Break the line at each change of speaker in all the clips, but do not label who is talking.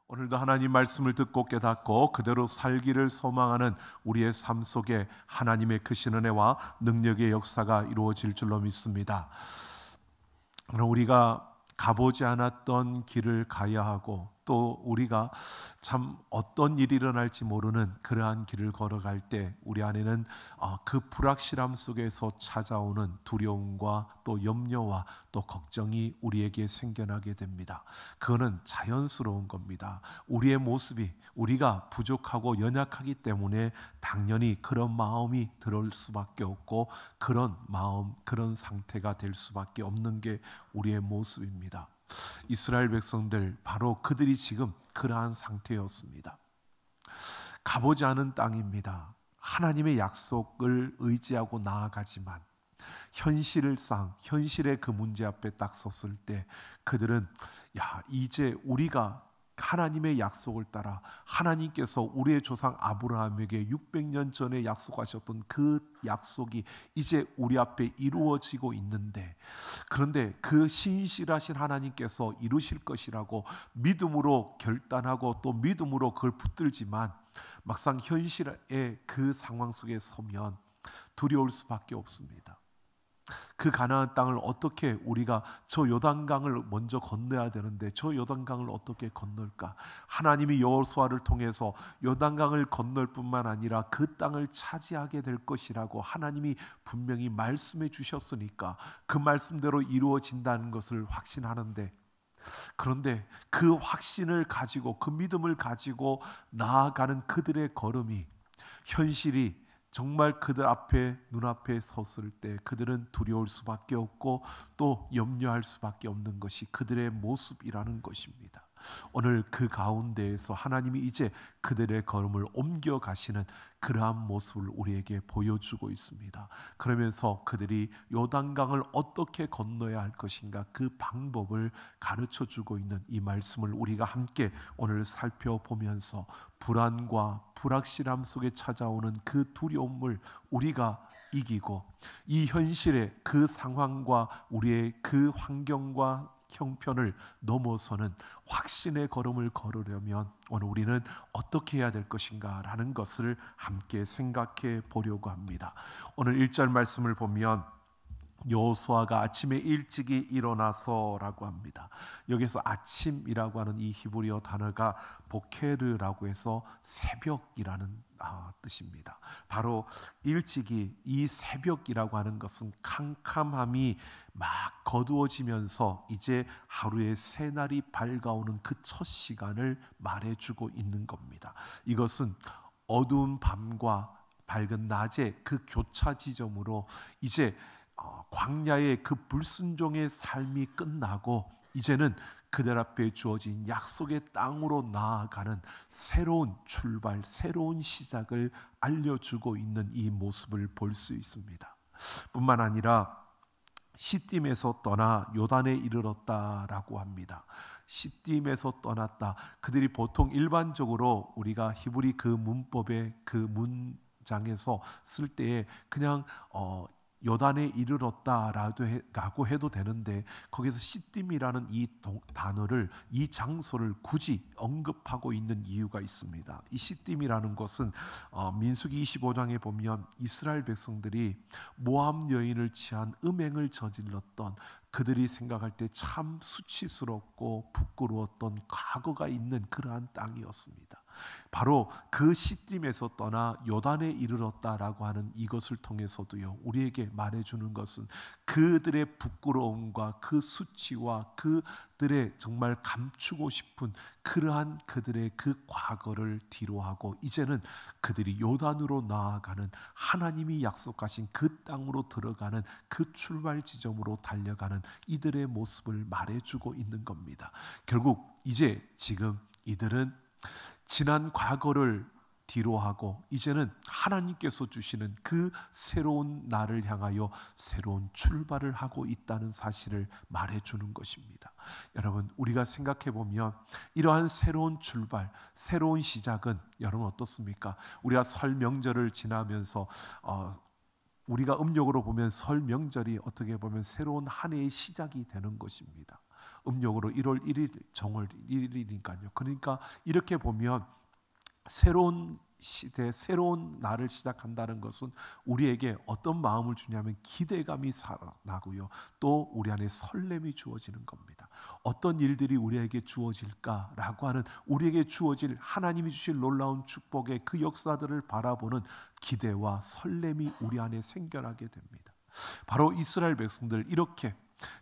오늘도 하나님 말씀을 듣고 깨닫고 그대로 살기를 소망하는 우리의 삶 속에 하나님의 크신 은혜와 능력의 역사가 이루어질 줄로 믿습니다. 오늘 우리가 가보지 않았던 길을 가야 하고 또 우리가 참 어떤 일이 일어날지 모르는 그러한 길을 걸어갈 때 우리 안에는 그 불확실함 속에서 찾아오는 두려움과 또 염려와 또 걱정이 우리에게 생겨나게 됩니다. 그거는 자연스러운 겁니다. 우리의 모습이 우리가 부족하고 연약하기 때문에 당연히 그런 마음이 들어올 수밖에 없고 그런 마음, 그런 상태가 될 수밖에 없는 게 우리의 모습입니다. 이스라엘 백성들 바로 그들이 지금 그러한 상태였습니다. 가보지 않은 땅입니다. 하나님의 약속을 의지하고 나아가지만 현실의 그 문제 앞에 딱 섰을 때 그들은 이제 우리가 하나님의 약속을 따라 하나님께서 우리의 조상 아브라함에게 600년 전에 약속하셨던 그 약속이 이제 우리 앞에 이루어지고 있는데, 그런데 그 신실하신 하나님께서 이루실 것이라고 믿음으로 결단하고 또 믿음으로 그걸 붙들지만 막상 현실의 그 상황 속에 서면 두려울 수밖에 없습니다. 그 가나안 땅을 어떻게 우리가 저 요단강을 먼저 건너야 되는데 저 요단강을 어떻게 건널까? 하나님이 여호수아를 통해서 요단강을 건널 뿐만 아니라 그 땅을 차지하게 될 것이라고 하나님이 분명히 말씀해 주셨으니까 그 말씀대로 이루어진다는 것을 확신하는데, 그런데 그 확신을 가지고 그 믿음을 가지고 나아가는 그들의 걸음이 현실이 정말 그들 앞에 눈앞에 섰을 때 그들은 두려울 수밖에 없고 또 염려할 수밖에 없는 것이 그들의 모습이라는 것입니다. 오늘 그 가운데에서 하나님이 이제 그들의 걸음을 옮겨 가시는 그러한 모습을 우리에게 보여주고 있습니다. 그러면서 그들이 요단강을 어떻게 건너야 할 것인가 그 방법을 가르쳐 주고 있는 이 말씀을 우리가 함께 오늘 살펴보면서 불안과 불확실함 속에 찾아오는 그 두려움을 우리가 이기고 이 현실의 그 상황과 우리의 그 환경과 형편을 넘어서는 확신의 걸음을 걸으려면 오늘 우리는 어떻게 해야 될 것인가 라는 것을 함께 생각해 보려고 합니다. 오늘 1절 말씀을 보면 여호수아가 아침에 일찍이 일어나서라고 합니다. 여기서 아침이라고 하는 이 히브리어 단어가 보케르라고 해서 새벽이라는 뜻입니다. 바로 일찍이 이 새벽이라고 하는 것은 캄캄함이 막 거두어지면서 이제 하루의 새날이 밝아오는 그 첫 시간을 말해주고 있는 겁니다. 이것은 어두운 밤과 밝은 낮의 그 교차 지점으로 이제 광야의 그 불순종의 삶이 끝나고 이제는 그들 앞에 주어진 약속의 땅으로 나아가는 새로운 출발, 새로운 시작을 알려주고 있는 이 모습을 볼 수 있습니다. 뿐만 아니라 시딤에서 떠나 요단에 이르렀다라고 합니다. 시딤에서 떠났다. 그들이 보통 일반적으로 우리가 히브리 그 문법의 그 문장에서 쓸 때에 그냥 요단에 이르렀다라고 해도 되는데 거기서 시딤이라는 이 단어를 이 장소를 굳이 언급하고 있는 이유가 있습니다. 이 시딤이라는 것은 민수기 25장에 보면 이스라엘 백성들이 모압 여인을 취한 음행을 저질렀던 그들이 생각할 때 참 수치스럽고 부끄러웠던 과거가 있는 그러한 땅이었습니다. 바로 그 시딤에서 떠나 요단에 이르렀다라고 하는 이것을 통해서도요 우리에게 말해주는 것은 그들의 부끄러움과 그 수치와 그들의 정말 감추고 싶은 그러한 그들의 그 과거를 뒤로하고 이제는 그들이 요단으로 나아가는 하나님이 약속하신 그 땅으로 들어가는 그 출발 지점으로 달려가는 이들의 모습을 말해주고 있는 겁니다. 결국 이제 지금 이들은 지난 과거를 뒤로하고 이제는 하나님께서 주시는 그 새로운 날을 향하여 새로운 출발을 하고 있다는 사실을 말해주는 것입니다. 여러분, 우리가 생각해 보면 이러한 새로운 출발, 새로운 시작은 여러분 어떻습니까? 우리가 설 명절을 지나면서 우리가 음력으로 보면 설 명절이 어떻게 보면 새로운 한 해의 시작이 되는 것입니다. 음력으로 1월 1일 정월 1일이니까요. 그러니까 이렇게 보면 새로운 시대, 새로운 날을 시작한다는 것은 우리에게 어떤 마음을 주냐면 기대감이 살아나고요. 또 우리 안에 설렘이 주어지는 겁니다. 어떤 일들이 우리에게 주어질까라고 하는, 우리에게 주어질 하나님이 주실 놀라운 축복의 그 역사들을 바라보는 기대와 설렘이 우리 안에 생겨나게 됩니다. 바로 이스라엘 백성들, 이렇게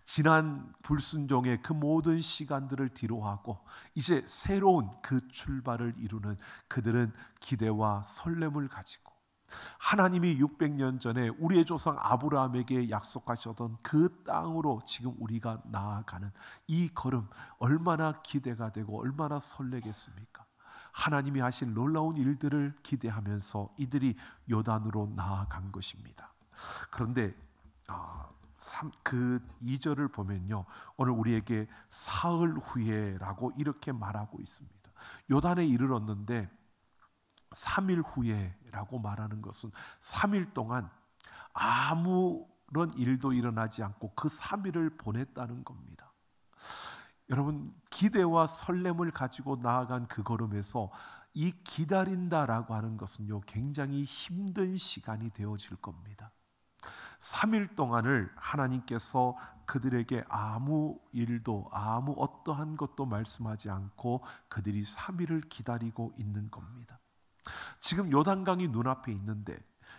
지난 불순종의 그 모든 시간들을 뒤로하고 이제 새로운 그 출발을 이루는 그들은 기대와 설렘을 가지고 하나님이 600년 전에 우리의 조상 아브라함에게 약속하셨던 그 땅으로 지금 우리가 나아가는 이 걸음, 얼마나 기대가 되고 얼마나 설레겠습니까? 하나님이 하실 놀라운 일들을 기대하면서 이들이 요단으로 나아간 것입니다. 그런데 그 2절을 보면요, 오늘 우리에게 사흘 후에라고 이렇게 말하고 있습니다. 요단에 이르렀는데 3일 후에라고 말하는 것은 3일 동안 아무런 일도 일어나지 않고 그 3일을 보냈다는 겁니다. 여러분, 기대와 설렘을 가지고 나아간 그 걸음에서 이 기다린다라고 하는 것은요, 굉장히 힘든 시간이 되어질 겁니다. 3일 동안을 하나님께서 그들에게 아무 일도, 아무 어떠한 것도 말씀하지 않고 그들이 3일을 기다리고 있는 겁니다. 지금 요단강이 눈앞에 있는데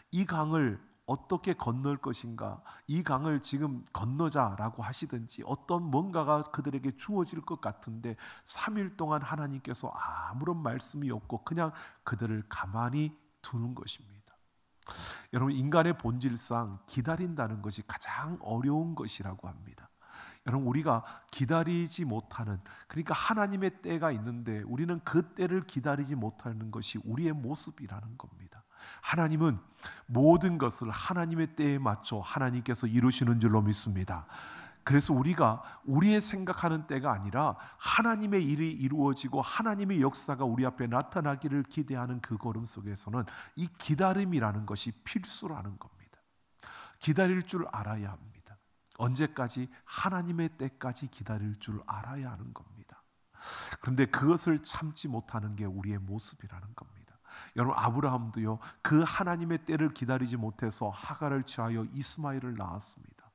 이 강을 어떻게 건널 것인가, 이 강을 지금 건너자라고 하시든지 어떤 뭔가가 그들에게 주어질 것 같은데 3일 동안 하나님께서 아무런 말씀이 없고 그냥 그들을 가만히 두는 것입니다. 여러분, 인간의 본질상 기다린다는 것이 가장 어려운 것이라고 합니다. 여러분, 우리가 기다리지 못하는, 그러니까 하나님의 때가 있는데 우리는 그 때를 기다리지 못하는 것이 우리의 모습이라는 겁니다. 하나님은 모든 것을 하나님의 때에 맞춰 하나님께서 이루시는 줄로 믿습니다. 그래서 우리가 우리의 생각하는 때가 아니라 하나님의 일이 이루어지고 하나님의 역사가 우리 앞에 나타나기를 기대하는 그 걸음 속에서는 이 기다림이라는 것이 필수라는 겁니다. 기다릴 줄 알아야 합니다. 언제까지? 하나님의 때까지 기다릴 줄 알아야 하는 겁니다. 그런데 그것을 참지 못하는 게 우리의 모습이라는 겁니다. 여러분, 아브라함도요, 그 하나님의 때를 기다리지 못해서 하갈을 취하여 이스마엘을 낳았습니다.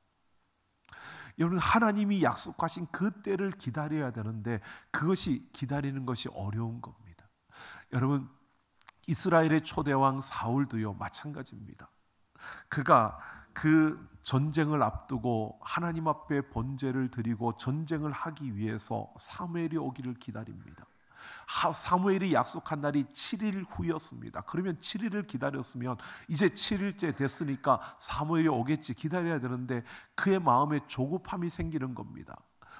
여러분, 하나님이 약속하신 그 때를 기다려야 되는데 그것이, 기다리는 것이 어려운 겁니다. 여러분, 이스라엘의 초대왕 사울도요, 마찬가지입니다. 그가 그 전쟁을 앞두고 하나님 앞에 번제를 드리고 전쟁을 하기 위해서 사무엘이 오기를 기다립니다. 사무엘이 약속한 날이 7일 후였습니다. 그러면 7일을 기다렸으면 이제 7일째 됐으니까 사무엘이 오겠지, 기다려야 되는데 그의 마음에 조급함이 생기는 겁니다.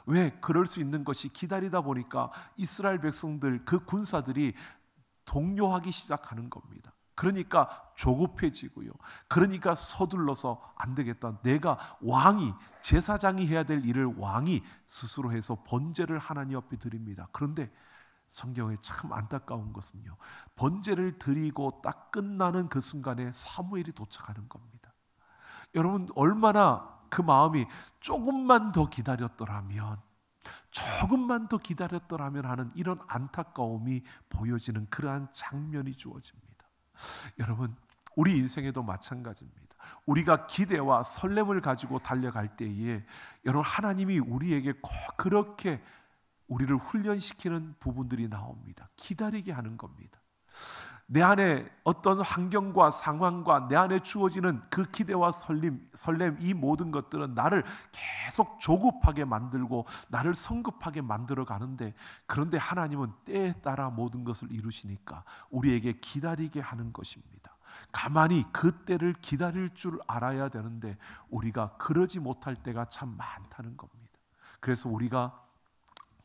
왜? 그럴 수 있는 것이 기다리다 보니까 이스라엘 백성들, 그 군사들이 동요하기 시작하는 겁니다. 그러니까 조급해지고요. 그러니까 서둘러서 안 되겠다, 내가 왕이, 제사장이 해야 될 일을 왕이 스스로 해서 번제를 하나님 앞에 드립니다. 그런데 성경에 참 안타까운 것은요, 번제를 드리고 딱 끝나는 그 순간에 사무엘이 도착하는 겁니다. 여러분, 얼마나 그 마음이 조금만 더 기다렸더라면, 조금만 더 기다렸더라면 하는 이런 안타까움이 보여지는 그러한 장면이 주어집니다. 여러분, 우리 인생에도 마찬가지입니다. 우리가 기대와 설렘을 가지고 달려갈 때에 여러분, 하나님이 우리에게 꼭 그렇게 우리를 훈련시키는 부분들이 나옵니다. 기다리게 하는 겁니다. 내 안에 어떤 환경과 상황과 내 안에 주어지는 그 기대와 설렘, 이 모든 것들은 나를 계속 조급하게 만들고 나를 성급하게 만들어 가는데, 그런데 하나님은 때에 따라 모든 것을 이루시니까 우리에게 기다리게 하는 것입니다. 가만히 그 때를 기다릴 줄 알아야 되는데 우리가 그러지 못할 때가 참 많다는 겁니다. 그래서 우리가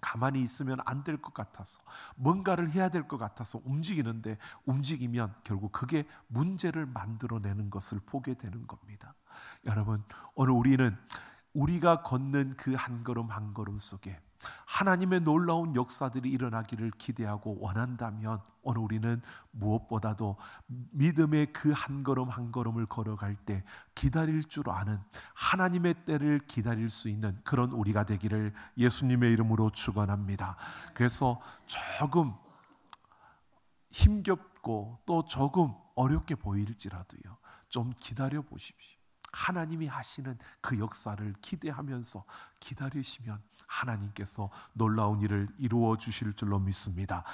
가만히 있으면 안 될 것 같아서, 뭔가를 해야 될 것 같아서 움직이는데, 움직이면 결국 그게 문제를 만들어내는 것을 보게 되는 겁니다. 여러분, 오늘 우리는 우리가 걷는 그 한 걸음 한 걸음 속에 하나님의 놀라운 역사들이 일어나기를 기대하고 원한다면 오늘 우리는 무엇보다도 믿음의 그 한 걸음 한 걸음을 걸어갈 때 기다릴 줄 아는, 하나님의 때를 기다릴 수 있는 그런 우리가 되기를 예수님의 이름으로 축원합니다. 그래서 조금 힘겹고 또 조금 어렵게 보일지라도요, 좀 기다려 보십시오. 하나님이 하시는 그 역사를 기대하면서 기다리시면 하나님께서 놀라운 일을 이루어 주실 줄로 믿습니다.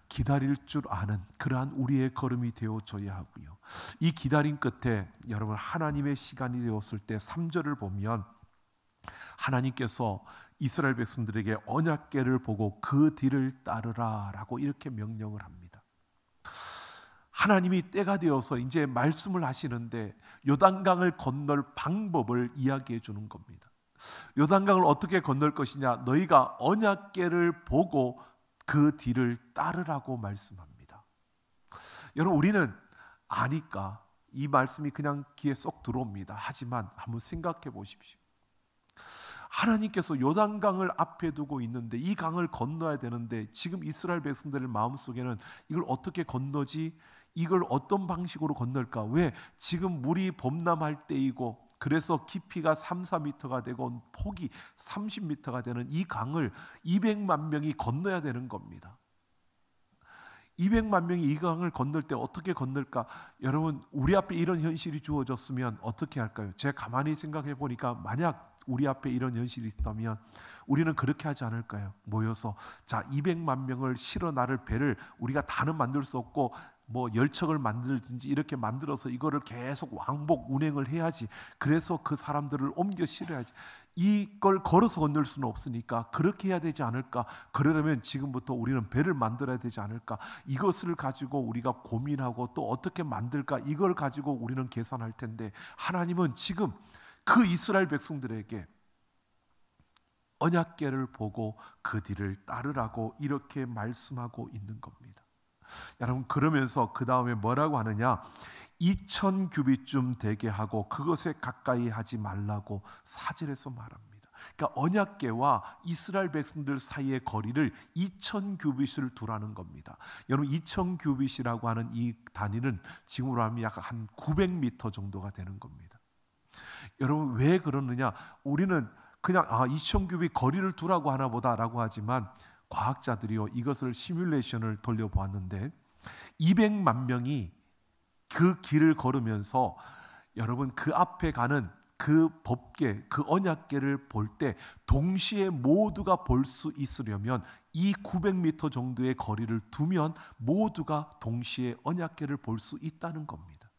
기다릴 줄 아는 그러한 우리의 걸음이 되어줘야 하고요. 이 기다림 끝에 여러분, 하나님의 시간이 되었을 때 3절을 보면 하나님께서 이스라엘 백성들에게 언약궤를 보고 그 뒤를 따르라 라고 이렇게 명령을 합니다. 하나님이 때가 되어서 이제 말씀을 하시는데 요단강을 건널 방법을 이야기해 주는 겁니다. 요단강을 어떻게 건널 것이냐, 너희가 언약궤를 보고 그 뒤를 따르라고 말씀합니다. 여러분, 우리는 아니까 이 말씀이 그냥 귀에 쏙 들어옵니다. 하지만 한번 생각해 보십시오. 하나님께서 요단강을 앞에 두고 있는데 이 강을 건너야 되는데 지금 이스라엘 백성들의 마음속에는 이걸 어떻게 건너지? 이걸 어떤 방식으로 건널까? 왜? 지금 물이 범람할 때이고 그래서 깊이가 3, 4m가 되고 폭이 30m가 되는 이 강을 200만 명이 건너야 되는 겁니다. 200만 명이 이 강을 건널 때 어떻게 건널까? 여러분, 우리 앞에 이런 현실이 주어졌으면 어떻게 할까요? 제가 가만히 생각해 보니까 만약 우리 앞에 이런 현실이 있다면 우리는 그렇게 하지 않을까요? 모여서 자, 200만 명을 실어 나를 배를 우리가 다는 만들 수 없고 뭐 열척을 만들든지 이렇게 만들어서 이거를 계속 왕복 운행을 해야지. 그래서 그 사람들을 옮겨 실어야지. 이걸 걸어서 건널 수는 없으니까 그렇게 해야 되지 않을까? 그러려면 지금부터 우리는 배를 만들어야 되지 않을까? 이것을 가지고 우리가 고민하고 또 어떻게 만들까? 이걸 가지고 우리는 계산할 텐데 하나님은 지금 그 이스라엘 백성들에게 언약궤를 보고 그 뒤를 따르라고 이렇게 말씀하고 있는 겁니다. 여러분, 그러면서 그 다음에 뭐라고 하느냐? 2000규빗쯤 되게 하고 그것에 가까이 하지 말라고 4절에서 말합니다. 그러니까 언약궤와 이스라엘 백성들 사이의 거리를 2000규빗을 두라는 겁니다. 여러분, 2000규빗이라고 하는 이 단위는 지금으로 하면 약 한 900m 정도가 되는 겁니다. 여러분, 왜 그러느냐? 우리는 그냥 2000규빗 거리를 두라고 하나 보다라고 하지만 과학자들이요, 이것을 시뮬레이션을 돌려보았는데 200만 명이 그 길을 걸으면서 여러분 그 앞에 가는 그 법궤, 그 언약궤를 볼 때 동시에 모두가 볼 수 있으려면 이 900m 정도의 거리를 두면 모두가 동시에 언약궤를 볼 수 있다는 겁니다.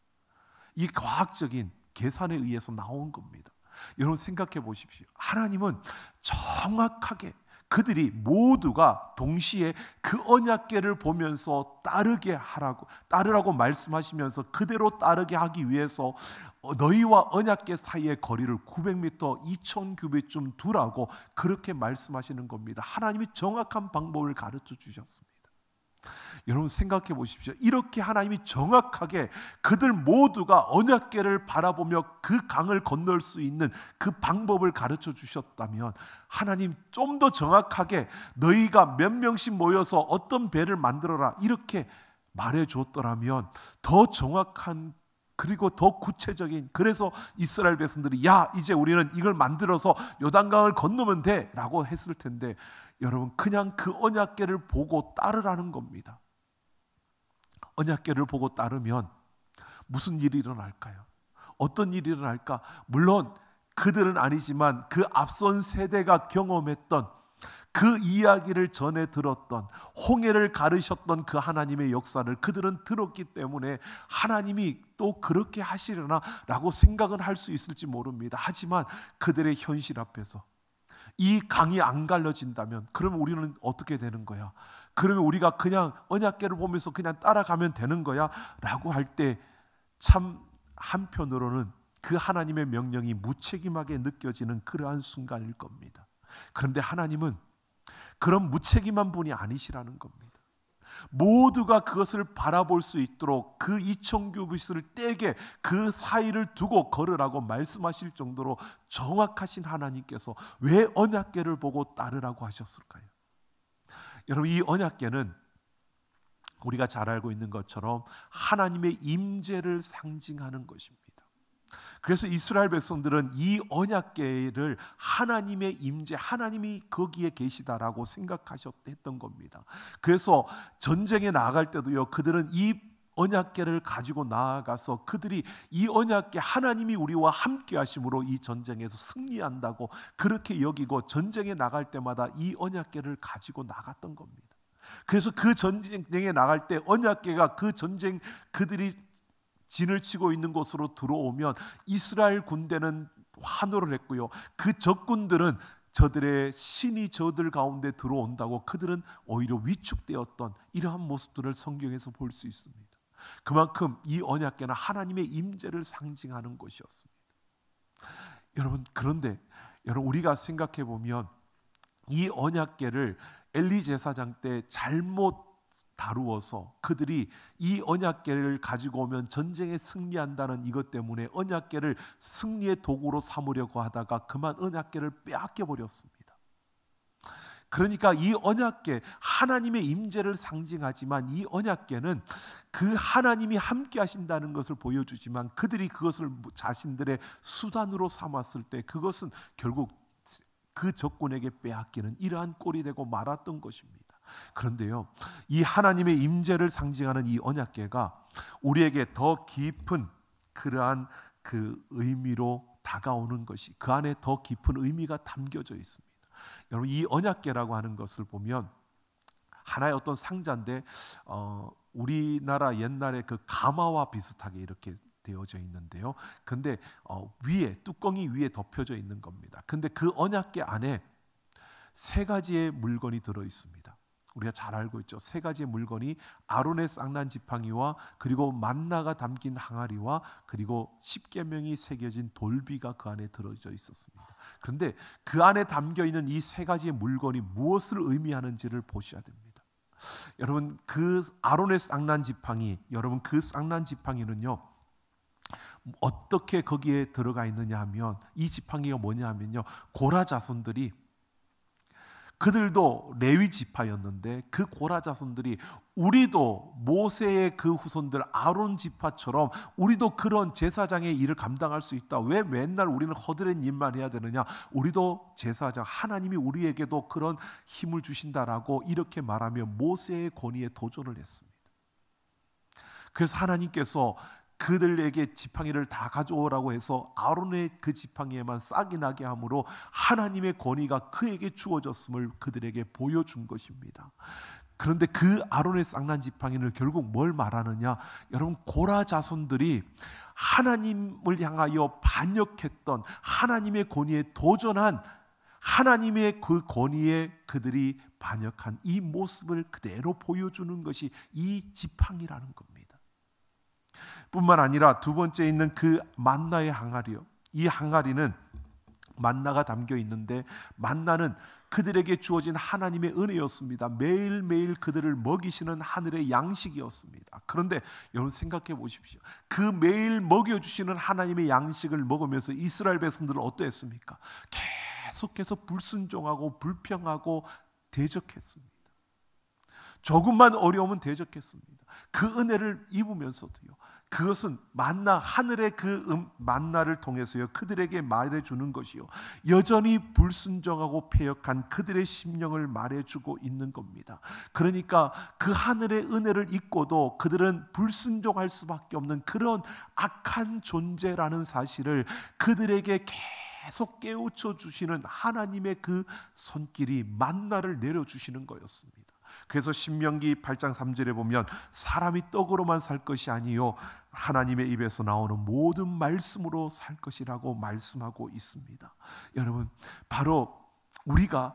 이 과학적인 계산에 의해서 나온 겁니다. 여러분, 생각해 보십시오. 하나님은 정확하게 그들이 모두가 동시에 그 언약궤를 보면서 따르라고 말씀하시면서 그대로 따르게 하기 위해서 너희와 언약궤 사이의 거리를 900m, 2000규빗쯤 두라고 그렇게 말씀하시는 겁니다. 하나님이 정확한 방법을 가르쳐 주셨습니다. 여러분, 생각해 보십시오. 이렇게 하나님이 정확하게 그들 모두가 언약궤를 바라보며 그 강을 건널 수 있는 그 방법을 가르쳐 주셨다면 하나님 좀 더 정확하게 너희가 몇 명씩 모여서 어떤 배를 만들어라 이렇게 말해 줬더라면 더 정확한, 그리고 더 구체적인, 그래서 이스라엘 백성들이 야, 이제 우리는 이걸 만들어서 요단강을 건너면 돼 라고 했을 텐데 여러분, 그냥 그 언약궤를 보고 따르라는 겁니다. 언약궤를 보고 따르면 무슨 일이 일어날까요? 어떤 일이 일어날까? 물론 그들은 아니지만 그 앞선 세대가 경험했던 그 이야기를 전해 들었던, 홍해를 가르셨던 그 하나님의 역사를 그들은 들었기 때문에 하나님이 또 그렇게 하시려나 라고 생각은 할 수 있을지 모릅니다. 하지만 그들의 현실 앞에서 이 강이 안 갈라진다면 그러면 우리는 어떻게 되는 거야? 그러면 우리가 그냥 언약궤를 보면서 그냥 따라가면 되는 거야? 라고 할 때 참 한편으로는 그 하나님의 명령이 무책임하게 느껴지는 그러한 순간일 겁니다. 그런데 하나님은 그런 무책임한 분이 아니시라는 겁니다. 모두가 그것을 바라볼 수 있도록 그 이청규빗을 떼게 그 사이를 두고 걸으라고 말씀하실 정도로 정확하신 하나님께서 왜 언약궤를 보고 따르라고 하셨을까요? 여러분, 이 언약궤는 우리가 잘 알고 있는 것처럼 하나님의 임재를 상징하는 것입니다. 그래서 이스라엘 백성들은 이 언약궤를 하나님의 임재, 하나님이 거기에 계시다라고 생각하셨던 겁니다. 그래서 전쟁에 나아갈 때도요, 그들은 이 언약궤를 가지고 나아가서 그들이 이 언약궤, 하나님이 우리와 함께 하심으로 이 전쟁에서 승리한다고 그렇게 여기고 전쟁에 나갈 때마다 이 언약궤를 가지고 나갔던 겁니다. 그래서 그 전쟁에 나갈 때 언약궤가 그 전쟁, 그들이 진을 치고 있는 곳으로 들어오면 이스라엘 군대는 환호를 했고요, 그 적군들은 저들의 신이 저들 가운데 들어온다고 그들은 오히려 위축되었던 이러한 모습들을 성경에서 볼 수 있습니다. 그만큼 이 언약궤는 하나님의 임재를 상징하는 것이었습니다. 여러분, 그런데 여러분, 우리가 생각해 보면 이 언약궤를 엘리 제사장 때 잘못 다루어서 그들이 이 언약궤를 가지고 오면 전쟁에 승리한다는 이것 때문에 언약궤를 승리의 도구로 삼으려고 하다가 그만 언약궤를 빼앗겨 버렸습니다. 그러니까 이 언약궤, 하나님의 임재를 상징하지만 이 언약궤는 그 하나님이 함께 하신다는 것을 보여주지만 그들이 그것을 자신들의 수단으로 삼았을 때 그것은 결국 그 적군에게 빼앗기는 이러한 꼴이 되고 말았던 것입니다. 그런데요, 이 하나님의 임재를 상징하는 이 언약궤가 우리에게 더 깊은 그러한 그 의미로 다가오는 것이, 그 안에 더 깊은 의미가 담겨져 있습니다. 여러분, 이 언약궤라고 하는 것을 보면 하나의 어떤 상자인데 우리나라 옛날에 그 가마와 비슷하게 이렇게 되어져 있는데요. 근데 위에 뚜껑이 위에 덮여져 있는 겁니다. 근데 그 언약궤 안에 세 가지의 물건이 들어 있습니다. 우리가 잘 알고 있죠. 세 가지의 물건이 아론의 쌍난 지팡이와 그리고 만나가 담긴 항아리와 그리고 십계명이 새겨진 돌비가 그 안에 들어져 있었습니다. 그런데 그 안에 담겨 있는 이 세 가지의 물건이 무엇을 의미하는지를 보셔야 됩니다. 여러분, 그 아론의 쌍난 지팡이, 여러분 그 쌍난 지팡이는요, 어떻게 거기에 들어가 있느냐 하면 이 지팡이가 뭐냐 하면요, 고라 자손들이, 그들도 레위 지파였는데 그 고라 자손들이 우리도 모세의 그 후손들 아론 지파처럼 우리도 그런 제사장의 일을 감당할 수 있다. 왜 맨날 우리는 허드렛 일만 해야 되느냐? 우리도 제사장, 하나님이 우리에게도 그런 힘을 주신다라고 이렇게 말하며 모세의 권위에 도전을 했습니다. 그래서 하나님께서 그들에게 지팡이를 다 가져오라고 해서 아론의 그 지팡이에만 싹이 나게 함으로 하나님의 권위가 그에게 주어졌음을 그들에게 보여준 것입니다. 그런데 그 아론의 쌍난 지팡이는 결국 뭘 말하느냐? 여러분, 고라 자손들이 하나님을 향하여 반역했던, 하나님의 권위에 도전한, 하나님의 그 권위에 그들이 반역한 이 모습을 그대로 보여주는 것이 이 지팡이라는 겁니다. 뿐만 아니라 두 번째 있는 그 만나의 항아리요, 이 항아리는 만나가 담겨 있는데 만나는 그들에게 주어진 하나님의 은혜였습니다. 매일매일 그들을 먹이시는 하늘의 양식이었습니다. 그런데 여러분 생각해 보십시오. 그 매일 먹여주시는 하나님의 양식을 먹으면서 이스라엘 백성들은 어떠했습니까? 계속해서 불순종하고 불평하고 대적했습니다. 조금만 어려우면 대적했습니다. 그 은혜를 입으면서도요, 그것은 만나, 하늘의 그 만나를 통해서요 그들에게 말해주는 것이요, 여전히 불순종하고 패역한 그들의 심령을 말해주고 있는 겁니다. 그러니까 그 하늘의 은혜를 잊고도 그들은 불순종할 수밖에 없는 그런 악한 존재라는 사실을 그들에게 계속 깨우쳐 주시는 하나님의 그 손길이 만나를 내려주시는 거였습니다. 그래서 신명기 8장 3절에 보면 사람이 떡으로만 살 것이 아니요 하나님의 입에서 나오는 모든 말씀으로 살 것이라고 말씀하고 있습니다. 여러분, 바로 우리가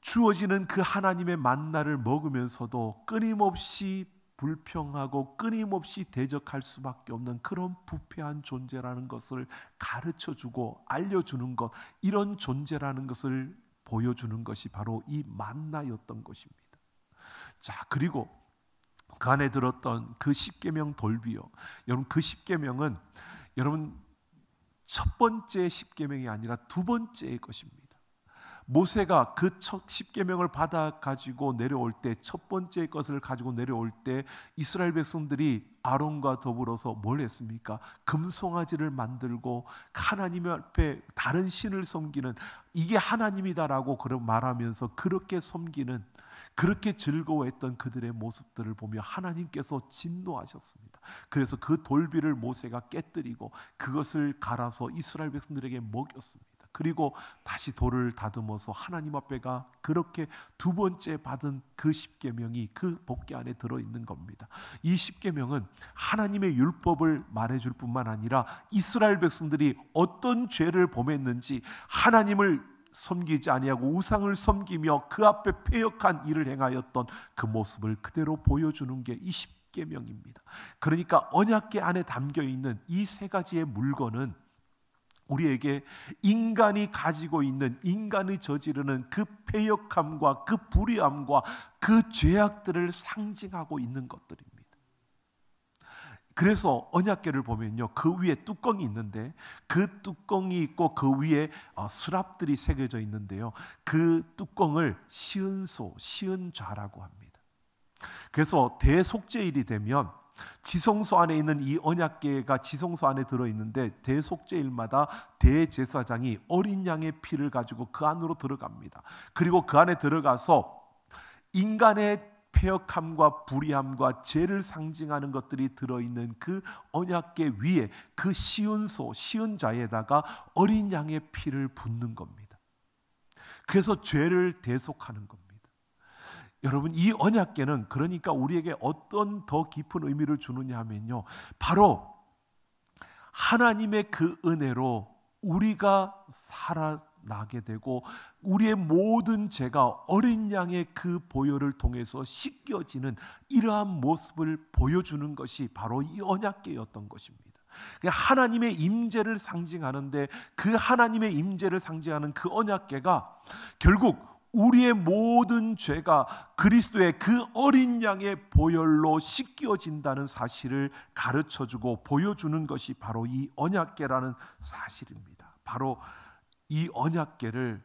주어지는 그 하나님의 만나를 먹으면서도 끊임없이 불평하고 끊임없이 대적할 수밖에 없는 그런 부패한 존재라는 것을 가르쳐주고 알려주는 것, 이런 존재라는 것을 보여주는 것이 바로 이 만나였던 것입니다. 자, 그리고 그 안에 들었던 그 십계명 돌비요. 여러분, 그 십계명은 여러분 첫 번째 십계명이 아니라 두 번째의 것입니다. 모세가 그 첫 십계명을 받아 가지고 내려올 때, 첫 번째 것을 가지고 내려올 때 이스라엘 백성들이 아론과 더불어서 뭘 했습니까? 금송아지를 만들고 하나님 앞에 다른 신을 섬기는, 이게 하나님이다라고 말하면서 그렇게 섬기는, 그렇게 즐거워했던 그들의 모습들을 보며 하나님께서 진노하셨습니다. 그래서 그 돌비를 모세가 깨뜨리고 그것을 갈아서 이스라엘 백성들에게 먹였습니다. 그리고 다시 돌을 다듬어서 하나님 앞에가 그렇게 두 번째 받은 그 십계명이 그 법궤 안에 들어있는 겁니다. 이 십계명은 하나님의 율법을 말해줄 뿐만 아니라 이스라엘 백성들이 어떤 죄를 범했는지, 하나님을 섬기지 아니하고 우상을 섬기며 그 앞에 패역한 일을 행하였던 그 모습을 그대로 보여주는 게 이 십계명입니다. 그러니까 언약궤 안에 담겨있는 이 세 가지의 물건은 우리에게 인간이 가지고 있는, 인간이 저지르는 그 패역함과 그 불의함과 그 죄악들을 상징하고 있는 것들입니다. 그래서 언약궤를 보면요, 그 위에 뚜껑이 있는데 그 뚜껑이 있고 그 위에 수납들이 새겨져 있는데요, 그 뚜껑을 시은소, 시은좌라고 합니다. 그래서 대속죄일이 되면 지성소 안에 있는 이 언약궤가 지성소 안에 들어있는데, 대속죄일마다 대제사장이 어린 양의 피를 가지고 그 안으로 들어갑니다. 그리고 그 안에 들어가서 인간의 패역함과 불의함과 죄를 상징하는 것들이 들어있는 그 언약궤 위에 그 시은소, 시은좌에다가 어린 양의 피를 붓는 겁니다. 그래서 죄를 대속하는 겁니다. 여러분, 이 언약궤는 그러니까 우리에게 어떤 더 깊은 의미를 주느냐 하면요, 바로 하나님의 그 은혜로 우리가 살아나게 되고 우리의 모든 죄가 어린 양의 그 보혈을 통해서 씻겨지는 이러한 모습을 보여주는 것이 바로 이 언약궤였던 것입니다. 하나님의 임재를 상징하는데, 그 하나님의 임재를 상징하는 그 언약궤가 결국 우리의 모든 죄가 그리스도의 그 어린 양의 보혈로 씻겨진다는 사실을 가르쳐주고 보여주는 것이 바로 이 언약궤라는 사실입니다. 바로 이 언약궤를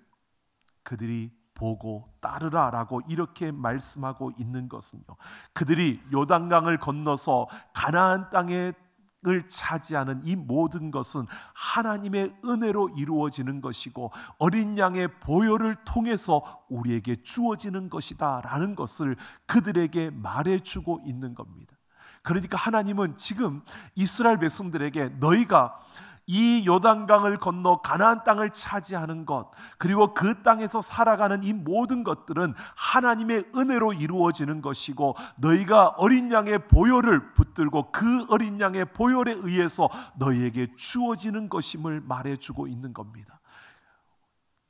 그들이 보고 따르라라고 이렇게 말씀하고 있는 것은요, 그들이 요단강을 건너서 가나안 땅에 을 차지하는 이 모든 것은 하나님의 은혜로 이루어지는 것이고 어린 양의 보혈을 통해서 우리에게 주어지는 것이다 라는 것을 그들에게 말해주고 있는 겁니다. 그러니까 하나님은 지금 이스라엘 백성들에게 너희가 이 요단강을 건너 가나안 땅을 차지하는 것, 그리고 그 땅에서 살아가는 이 모든 것들은 하나님의 은혜로 이루어지는 것이고 너희가 어린 양의 보혈을 붙들고 그 어린 양의 보혈에 의해서 너희에게 주어지는 것임을 말해주고 있는 겁니다.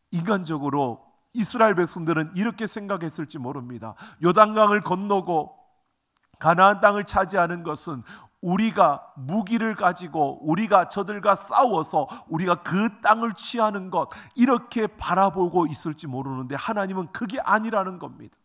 인간적으로 이스라엘 백성들은 이렇게 생각했을지 모릅니다. 요단강을 건너고 가나안 땅을 차지하는 것은 우리가 무기를 가지고 우리가 저들과 싸워서 우리가 그 땅을 취하는 것, 이렇게 바라보고 있을지 모르는데 하나님은 그게 아니라는 겁니다.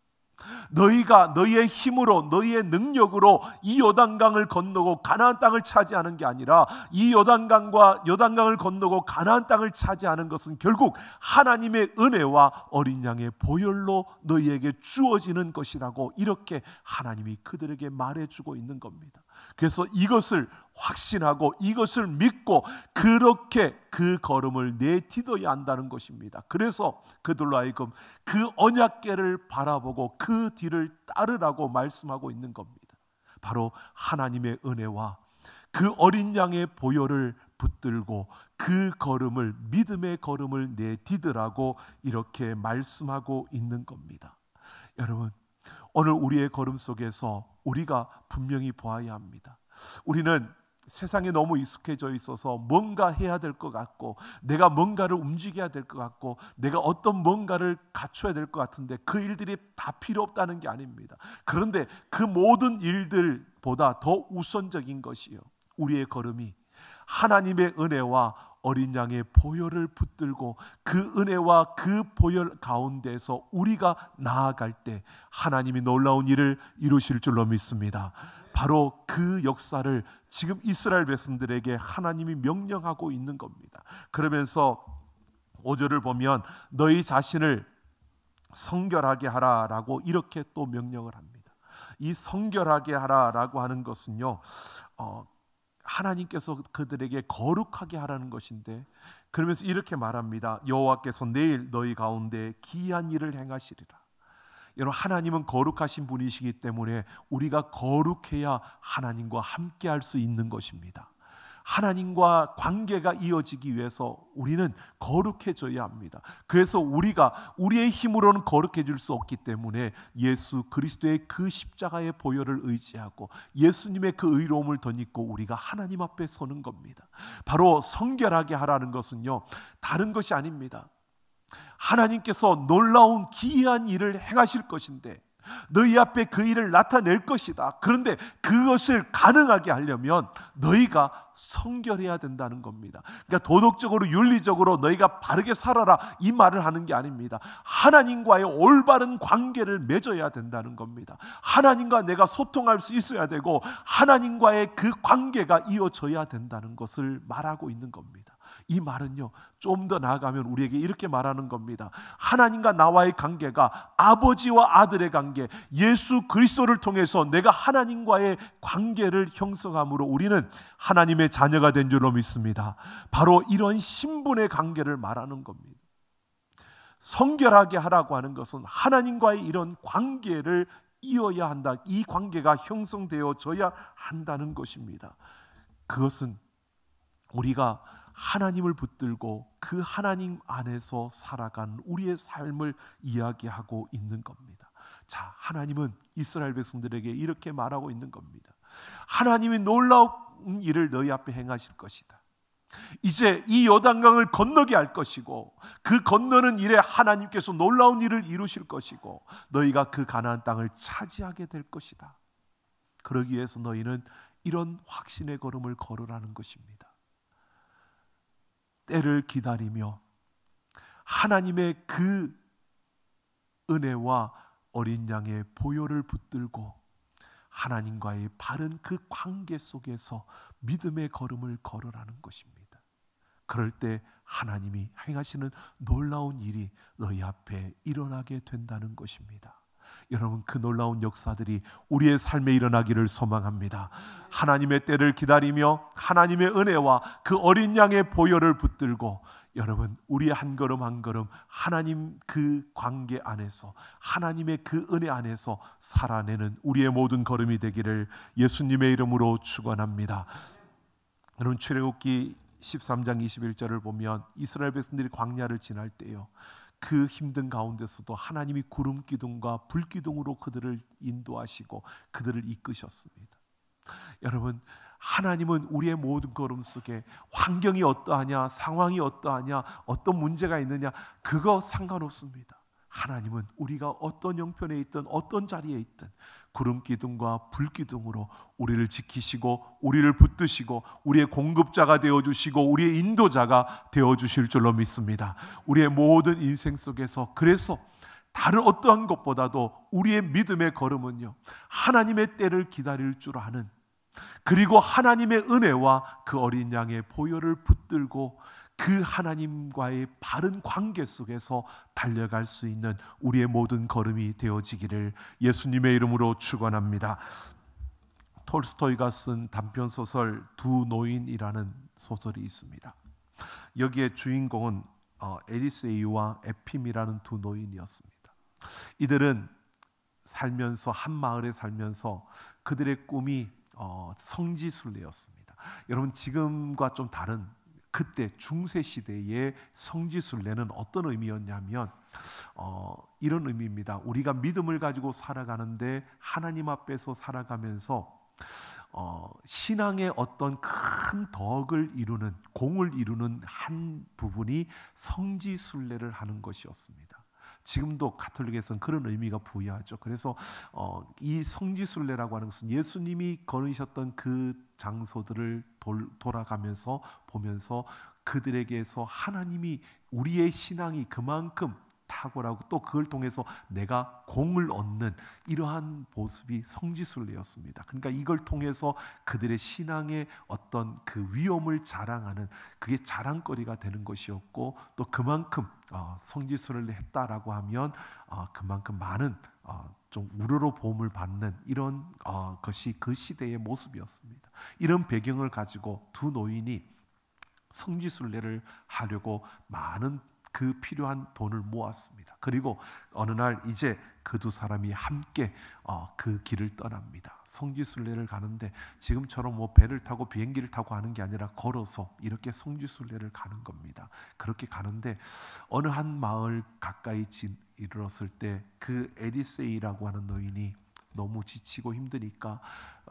너희가 너희의 힘으로 너희의 능력으로 이 요단강을 건너고 가나안 땅을 차지하는 게 아니라 이 요단강을 건너고 가나안 땅을 차지하는 것은 결국 하나님의 은혜와 어린 양의 보혈로 너희에게 주어지는 것이라고 이렇게 하나님이 그들에게 말해주고 있는 겁니다. 그래서 이것을 확신하고 이것을 믿고 그렇게 그 걸음을 내딛어야 한다는 것입니다. 그래서 그들로 하여금 그 언약궤를 바라보고 그 뒤를 따르라고 말씀하고 있는 겁니다. 바로 하나님의 은혜와 그 어린 양의 보혈을 붙들고 그 걸음을, 믿음의 걸음을 내딛으라고 이렇게 말씀하고 있는 겁니다. 여러분, 오늘 우리의 걸음 속에서 우리가 분명히 보아야 합니다. 우리는 세상에 너무 익숙해져 있어서 뭔가 해야 될 것 같고 내가 뭔가를 움직여야 될 것 같고 내가 어떤 뭔가를 갖춰야 될 것 같은데 그 일들이 다 필요 없다는 게 아닙니다. 그런데 그 모든 일들보다 더 우선적인 것이요, 우리의 걸음이 하나님의 은혜와 어린 양의 보혈을 붙들고 그 은혜와 그 보혈 가운데서 우리가 나아갈 때 하나님이 놀라운 일을 이루실 줄로 믿습니다. 바로 그 역사를 지금 이스라엘 백성들에게 하나님이 명령하고 있는 겁니다. 그러면서 5절을 보면 너희 자신을 성결하게 하라라고 이렇게 또 명령을 합니다. 이 성결하게 하라라고 하는 것은요, 하나님께서 그들에게 거룩하게 하라는 것인데, 그러면서 이렇게 말합니다. 여호와께서 내일 너희 가운데 기이한 일을 행하시리라. 여러분, 하나님은 거룩하신 분이시기 때문에 우리가 거룩해야 하나님과 함께 할 수 있는 것입니다. 하나님과 관계가 이어지기 위해서 우리는 거룩해져야 합니다. 그래서 우리가 우리의 힘으로는 거룩해질 수 없기 때문에 예수 그리스도의 그 십자가의 보혈을 의지하고 예수님의 그 의로움을 덧입고 우리가 하나님 앞에 서는 겁니다. 바로 성결하게 하라는 것은요, 다른 것이 아닙니다. 하나님께서 놀라운 기이한 일을 행하실 것인데 너희 앞에 그 일을 나타낼 것이다. 그런데 그것을 가능하게 하려면 너희가 성결해야 된다는 겁니다. 그러니까 도덕적으로 윤리적으로 너희가 바르게 살아라 이 말을 하는 게 아닙니다. 하나님과의 올바른 관계를 맺어야 된다는 겁니다. 하나님과 내가 소통할 수 있어야 되고 하나님과의 그 관계가 이어져야 된다는 것을 말하고 있는 겁니다. 이 말은요, 좀 더 나아가면 우리에게 이렇게 말하는 겁니다. 하나님과 나와의 관계가 아버지와 아들의 관계, 예수 그리스도를 통해서 내가 하나님과의 관계를 형성함으로 우리는 하나님의 자녀가 된 줄로 믿습니다. 바로 이런 신분의 관계를 말하는 겁니다. 성결하게 하라고 하는 것은 하나님과의 이런 관계를 이어야 한다. 이 관계가 형성되어져야 한다는 것입니다. 그것은 우리가 하나님을 붙들고 그 하나님 안에서 살아간 우리의 삶을 이야기하고 있는 겁니다. 자, 하나님은 이스라엘 백성들에게 이렇게 말하고 있는 겁니다. 하나님이 놀라운 일을 너희 앞에 행하실 것이다. 이제 이 요단강을 건너게 할 것이고 그 건너는 일에 하나님께서 놀라운 일을 이루실 것이고 너희가 그 가나안 땅을 차지하게 될 것이다. 그러기 위해서 너희는 이런 확신의 걸음을 걸으라는 것입니다. 때를 기다리며 하나님의 그 은혜와 어린 양의 보혈을 붙들고 하나님과의 바른 그 관계 속에서 믿음의 걸음을 걸으라는 것입니다. 그럴 때 하나님이 행하시는 놀라운 일이 너희 앞에 일어나게 된다는 것입니다. 여러분, 그 놀라운 역사들이 우리의 삶에 일어나기를 소망합니다. 하나님의 때를 기다리며 하나님의 은혜와 그 어린 양의 보혈을 붙들고 여러분, 우리의 한 걸음 한 걸음 하나님 그 관계 안에서 하나님의 그 은혜 안에서 살아내는 우리의 모든 걸음이 되기를 예수님의 이름으로 축원합니다. 여러분, 출애굽기 13장 21절을 보면 이스라엘 백성들이 광야를 지날 때요, 그 힘든 가운데서도 하나님이 구름 기둥과 불 기둥으로 그들을 인도하시고 그들을 이끄셨습니다. 여러분, 하나님은 우리의 모든 걸음 속에 환경이 어떠하냐, 상황이 어떠하냐, 어떤 문제가 있느냐, 그거 상관없습니다. 하나님은 우리가 어떤 형편에 있든 어떤 자리에 있든 구름 기둥과 불 기둥으로 우리를 지키시고 우리를 붙드시고 우리의 공급자가 되어주시고 우리의 인도자가 되어주실 줄로 믿습니다. 우리의 모든 인생 속에서 그래서 다른 어떠한 것보다도 우리의 믿음의 걸음은요, 하나님의 때를 기다릴 줄 아는, 그리고 하나님의 은혜와 그 어린 양의 보혈을 붙들고 그 하나님과의 바른 관계 속에서 달려갈 수 있는 우리의 모든 걸음이 되어지기를 예수님의 이름으로 축원합니다. 톨스토이가 쓴 단편소설 두 노인이라는 소설이 있습니다. 여기에 주인공은 에리세이와 에핌이라는 두 노인이었습니다. 이들은 살면서 한 마을에 살면서 그들의 꿈이 성지순례였습니다. 여러분, 지금과 좀 다른 그때 중세 시대의 성지순례는 어떤 의미였냐면 이런 의미입니다. 우리가 믿음을 가지고 살아가는데 하나님 앞에서 살아가면서 신앙의 어떤 큰 덕을 이루는, 공을 이루는 한 부분이 성지순례를 하는 것이었습니다. 지금도 가톨릭에서는 그런 의미가 부여하죠. 그래서 이 성지순례라고 하는 것은 예수님이 걸으셨던 그 장소들을 돌아가면서 보면서 그들에게서 하나님이 우리의 신앙이 그만큼 탁월하고 또 그걸 통해서 내가 공을 얻는 이러한 모습이 성지순례였습니다. 그러니까 이걸 통해서 그들의 신앙의 어떤 그 위엄을 자랑하는 그게 자랑거리가 되는 것이었고, 또 그만큼 성지순례를 했다라고 하면 그만큼 많은 좀 우러러 보험을 받는 이런 것이 그 시대의 모습이었습니다. 이런 배경을 가지고 두 노인이 성지순례를 하려고 많은 그 필요한 돈을 모았습니다. 그리고 어느 날 이제 그 두 사람이 함께 그 길을 떠납니다. 성지순례를 가는데 지금처럼 뭐 배를 타고 비행기를 타고 하는 게 아니라 걸어서 이렇게 성지순례를 가는 겁니다. 그렇게 가는데 어느 한 마을 가까이 이르렀을 때 그 에리세이라고 하는 노인이 너무 지치고 힘드니까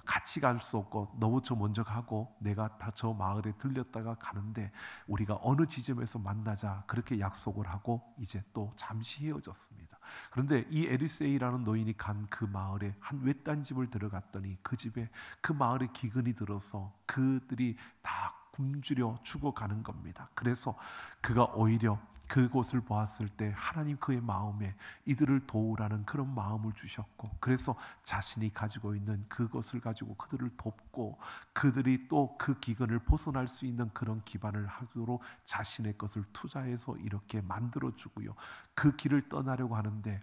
같이 갈 수 없고 너무 저 먼저 가고 내가 다 저 마을에 들렸다가 가는데 우리가 어느 지점에서 만나자 그렇게 약속을 하고 이제 또 잠시 헤어졌습니다. 그런데 이 에리세이라는 노인이 간 그 마을에 한 외딴 집을 들어갔더니 그 집에 그 마을에 기근이 들어서 그들이 다 굶주려 죽어가는 겁니다. 그래서 그가 오히려 그곳을 보았을 때 하나님 그의 마음에 이들을 도우라는 그런 마음을 주셨고, 그래서 자신이 가지고 있는 그것을 가지고 그들을 돕고 그들이 또 그 기근을 벗어날 수 있는 그런 기반을 하도록 자신의 것을 투자해서 이렇게 만들어주고요. 그 길을 떠나려고 하는데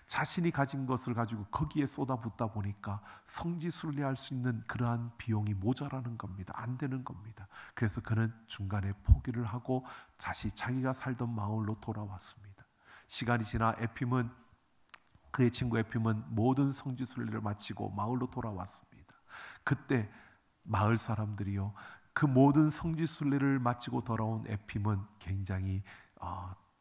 자신이 가진 것을 가지고 거기에 쏟아붓다 보니까 성지순례할 수 있는 그러한 비용이 모자라는 겁니다. 안 되는 겁니다. 그래서 그는 중간에 포기를 하고 다시 자기가 살던 마을로 돌아왔습니다. 시간이 지나 그의 친구 에핌은 모든 성지순례를 마치고 마을로 돌아왔습니다. 그때 마을 사람들이요, 그 모든 성지순례를 마치고 돌아온 에핌은 굉장히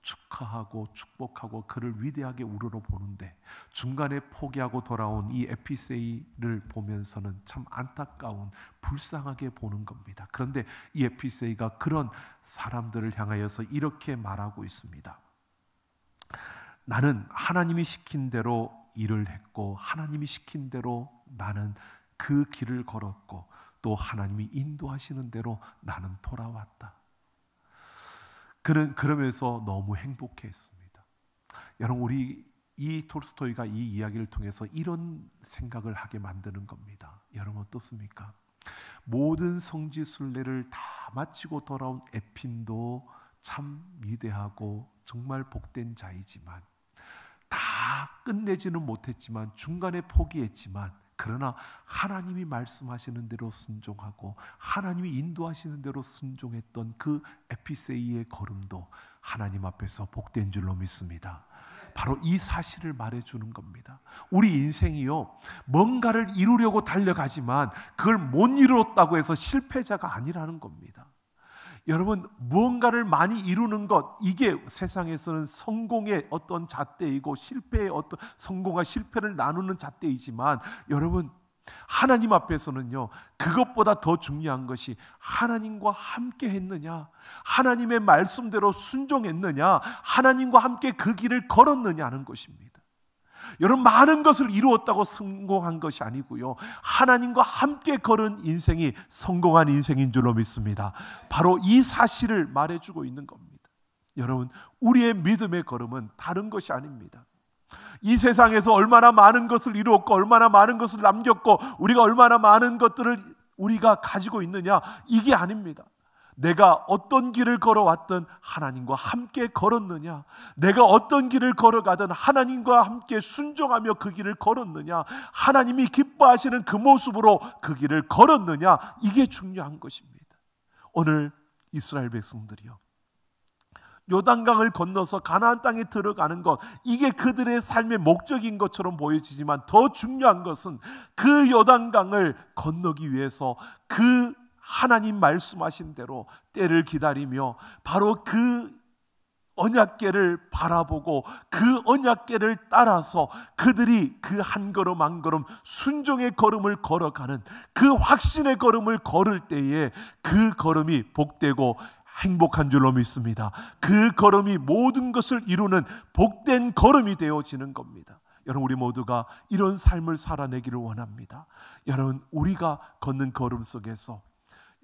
축하하고 축복하고 그를 위대하게 우러러 보는데, 중간에 포기하고 돌아온 이 에피세이를 보면서는 참 안타까운, 불쌍하게 보는 겁니다. 그런데 이 에피세이가 그런 사람들을 향하여서 이렇게 말하고 있습니다. 나는 하나님이 시킨 대로 일을 했고 하나님이 시킨 대로 나는 그 길을 걸었고 또 하나님이 인도하시는 대로 나는 돌아왔다. 그는 그러면서 너무 행복해했습니다. 여러분, 우리 이 톨스토이가 이 이야기를 통해서 이런 생각을 하게 만드는 겁니다. 여러분 어떻습니까? 모든 성지순례를 다 마치고 돌아온 에핌도 참 위대하고 정말 복된 자이지만, 다 끝내지는 못했지만 중간에 포기했지만, 그러나 하나님이 말씀하시는 대로 순종하고 하나님이 인도하시는 대로 순종했던 그 에피세이의 걸음도 하나님 앞에서 복된 줄로 믿습니다. 바로 이 사실을 말해주는 겁니다. 우리 인생이요, 뭔가를 이루려고 달려가지만 그걸 못 이루었다고 해서 실패자가 아니라는 겁니다. 여러분, 무언가를 많이 이루는 것, 이게 세상에서는 성공의 어떤 잣대이고 실패의 어떤 성공과 실패를 나누는 잣대이지만, 여러분 하나님 앞에서는요, 그것보다 더 중요한 것이 하나님과 함께 했느냐, 하나님의 말씀대로 순종했느냐, 하나님과 함께 그 길을 걸었느냐 하는 것입니다. 여러분, 많은 것을 이루었다고 성공한 것이 아니고요, 하나님과 함께 걸은 인생이 성공한 인생인 줄로 믿습니다. 바로 이 사실을 말해주고 있는 겁니다. 여러분, 우리의 믿음의 걸음은 다른 것이 아닙니다. 이 세상에서 얼마나 많은 것을 이루었고 얼마나 많은 것을 남겼고 우리가 얼마나 많은 것들을 우리가 가지고 있느냐, 이게 아닙니다. 내가 어떤 길을 걸어왔든 하나님과 함께 걸었느냐, 내가 어떤 길을 걸어가든 하나님과 함께 순종하며 그 길을 걸었느냐, 하나님이 기뻐하시는 그 모습으로 그 길을 걸었느냐, 이게 중요한 것입니다. 오늘 이스라엘 백성들이요, 요단강을 건너서 가나안 땅에 들어가는 것, 이게 그들의 삶의 목적인 것처럼 보여지지만 더 중요한 것은 그 요단강을 건너기 위해서 그 하나님 말씀하신 대로 때를 기다리며 바로 그 언약궤를 바라보고 그 언약궤를 따라서 그들이 그 한 걸음 한 걸음 순종의 걸음을 걸어가는 그 확신의 걸음을 걸을 때에 그 걸음이 복되고 행복한 줄로 믿습니다. 그 걸음이 모든 것을 이루는 복된 걸음이 되어지는 겁니다. 여러분, 우리 모두가 이런 삶을 살아내기를 원합니다. 여러분, 우리가 걷는 걸음 속에서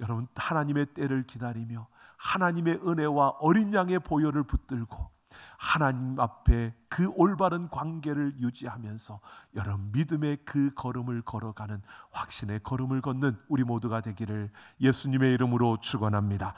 여러분, 하나님의 때를 기다리며 하나님의 은혜와 어린 양의 보혈을 붙들고 하나님 앞에 그 올바른 관계를 유지하면서 여러분 믿음의 그 걸음을 걸어가는 확신의 걸음을 걷는 우리 모두가 되기를 예수님의 이름으로 축원합니다.